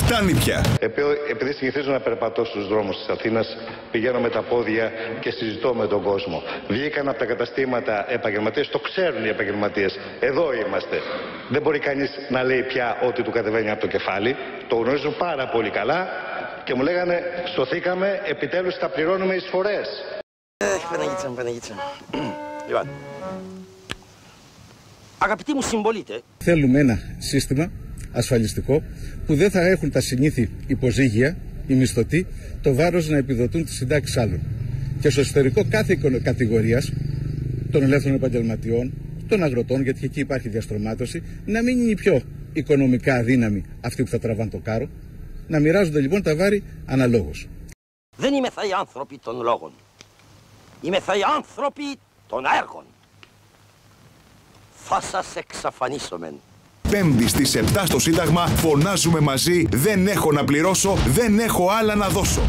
φτάνει πια. Επειδή συνηθίζω να περπατώ στους δρόμους της Αθήνας, πηγαίνω με τα πόδια και συζητώ με τον κόσμο. Βγήκαν από τα καταστήματα επαγγελματίες, το ξέρουν οι επαγγελματίες. Εδώ είμαστε. Δεν μπορεί κανείς να λέει πια ότι του κατεβαίνει από το κεφάλι. Το γνωρίζουν πάρα πολύ καλά και μου λέγανε σωθήκαμε, επιτέλους θα πληρώνουμε εισφορές. Παναγίτσα. Λοιπόν, αγαπητοί μου συμπολίτες, θέλουμε ένα σύστημα ασφαλιστικό που δεν θα έχουν τα συνήθη υποζύγια, οι μισθωτοί, το βάρος να επιδοτούν τις συντάξεις άλλων. Και στο εσωτερικό κάθε κατηγορίας των ελεύθερων επαγγελματιών, των αγροτών, γιατί εκεί υπάρχει διαστρωμάτωση, να μην είναι οι πιο οικονομικά αδύναμοι αυτοί που θα τραβάνε το κάρο, να μοιράζονται λοιπόν τα βάρη αναλόγως. δεν είμαι θα οι άνθρωποι των λόγων. Είμαι θα οι άνθρωποι των έργων. Θα σας εξαφανίσομεν. Πέμπτη στις 7 στο Σύνταγμα φωνάζουμε μαζί «Δεν έχω να πληρώσω, δεν έχω άλλα να δώσω».